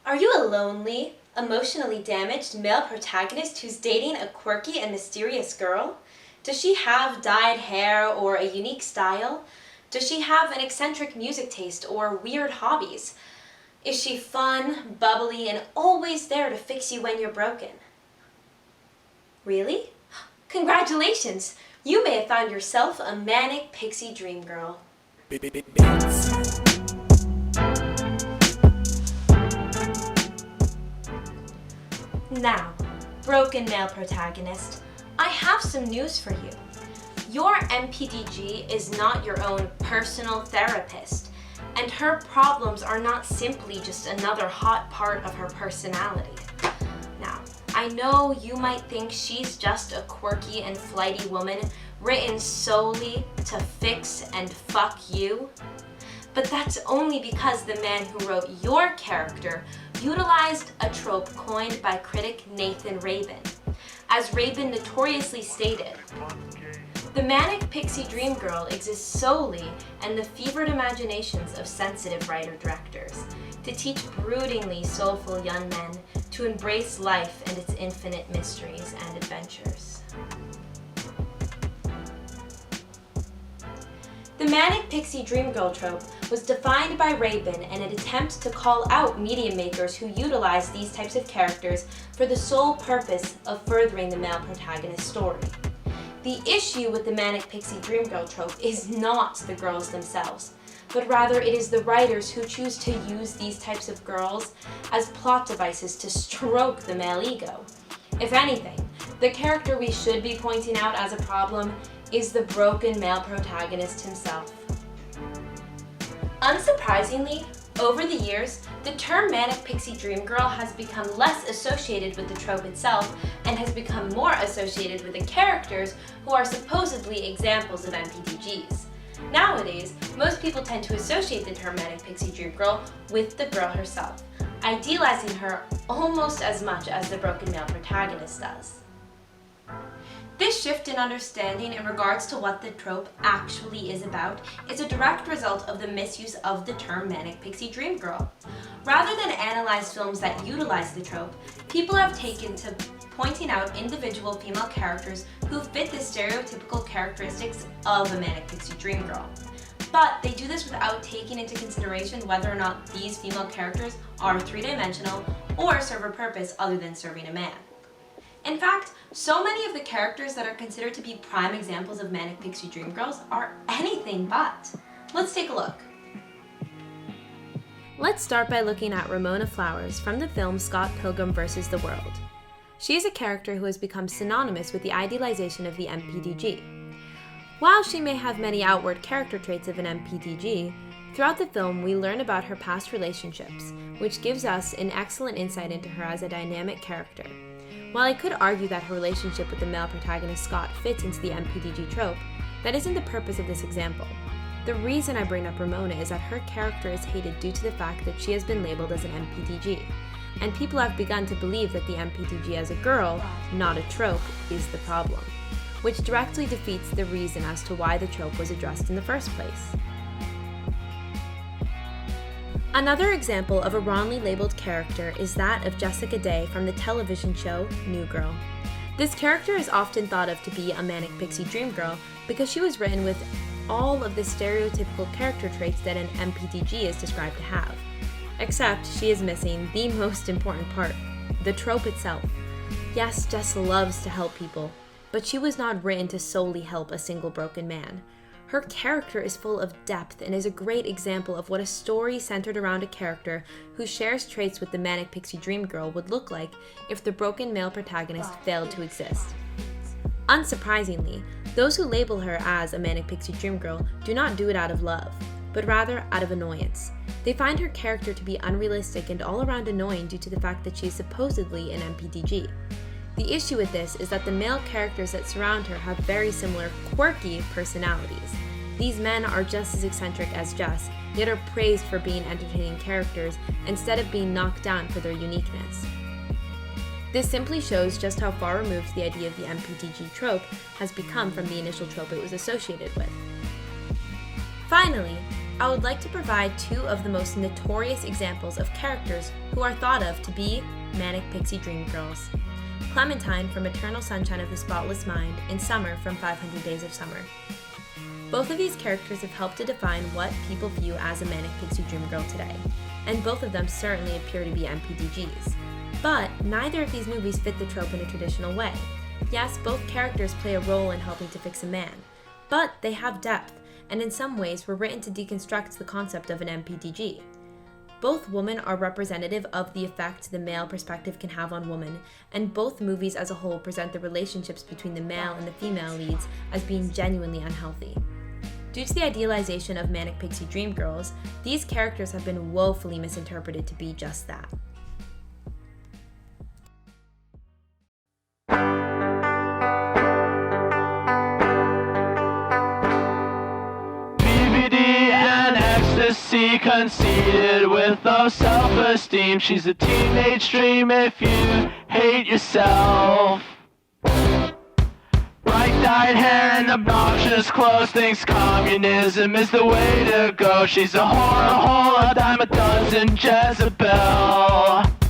Are you a lonely, emotionally damaged male protagonist who's dating a quirky and mysterious girl? Does she have dyed hair or a unique style? Does she have an eccentric music taste or weird hobbies? Is she fun, bubbly, and always there to fix you when you're broken? Really? Congratulations! You may have found yourself a manic pixie dream girl. Now, broken male protagonist, I have some news for you. Your MPDG is not your own personal therapist, and her problems are not simply just another hot part of her personality. Now, I know you might think she's just a quirky and flighty woman written solely to fix and fuck you, but that's only because the man who wrote your character utilized a trope coined by critic Nathan Rabin. As Rabin notoriously stated, the manic pixie dream girl exists solely in the fevered imaginations of sensitive writer-directors to teach broodingly soulful young men to embrace life and its infinite mysteries and adventures. The manic pixie dream girl trope was defined by Rabin in an attempt to call out media makers who utilize these types of characters for the sole purpose of furthering the male protagonist story. The issue with the manic pixie dream girl trope is not the girls themselves, but rather it is the writers who choose to use these types of girls as plot devices to stroke the male ego. If anything, the character we should be pointing out as a problem is the broken male protagonist himself. Unsurprisingly, over the years, the term manic pixie dream girl has become less associated with the trope itself and has become more associated with the characters who are supposedly examples of MPDGs. Nowadays, most people tend to associate the term manic pixie dream girl with the girl herself, idealizing her almost as much as the broken male protagonist does. This shift in understanding in regards to what the trope actually is about is a direct result of the misuse of the term manic pixie dream girl. Rather than analyze films that utilize the trope, people have taken to pointing out individual female characters who fit the stereotypical characteristics of a manic pixie dream girl. But they do this without taking into consideration whether or not these female characters are three-dimensional or serve a purpose other than serving a man. In fact, so many of the characters that are considered to be prime examples of manic pixie dream girls are anything but. Let's take a look. Let's start by looking at Ramona Flowers from the film Scott Pilgrim vs. the World. She is a character who has become synonymous with the idealization of the MPDG. While she may have many outward character traits of an MPDG, throughout the film we learn about her past relationships, which gives us an excellent insight into her as a dynamic character. While I could argue that her relationship with the male protagonist Scott fits into the MPDG trope, that isn't the purpose of this example. The reason I bring up Ramona is that her character is hated due to the fact that she has been labeled as an MPDG, and people have begun to believe that the MPDG as a girl, not a trope, is the problem, which directly defeats the reason as to why the trope was addressed in the first place. Another example of a wrongly labeled character is that of Jessica Day from the television show New Girl. This character is often thought of to be a manic pixie dream girl because she was written with all of the stereotypical character traits that an MPDG is described to have. Except she is missing the most important part, the trope itself. Yes, Jess loves to help people, but she was not written to solely help a single broken man. Her character is full of depth and is a great example of what a story centered around a character who shares traits with the manic pixie dream girl would look like if the broken male protagonist failed to exist. Unsurprisingly, those who label her as a manic pixie dream girl do not do it out of love, but rather out of annoyance. They find her character to be unrealistic and all around annoying due to the fact that she is supposedly an MPDG. The issue with this is that the male characters that surround her have very similar, quirky personalities. These men are just as eccentric as Jess, yet are praised for being entertaining characters instead of being knocked down for their uniqueness. This simply shows just how far removed the idea of the MPDG trope has become from the initial trope it was associated with. Finally, I would like to provide two of the most notorious examples of characters who are thought of to be Manic Pixie Dream Girls. Clementine from Eternal Sunshine of the Spotless Mind and Summer from 500 Days of Summer. Both of these characters have helped to define what people view as a Manic Pixie Dream Girl today, and both of them certainly appear to be MPDGs. But neither of these movies fit the trope in a traditional way. Yes, both characters play a role in helping to fix a man, but they have depth, and in some ways were written to deconstruct the concept of an MPDG. Both women are representative of the effect the male perspective can have on women, and both movies as a whole present the relationships between the male and the female leads as being genuinely unhealthy. Due to the idealization of Manic Pixie Dream Girls, these characters have been woefully misinterpreted to be just that. Conceited with low self-esteem. She's a teenage dream if you hate yourself. Bright-dyed hair and obnoxious clothes, thinks communism is the way to go. She's a whore, a dime a dozen Jezebel.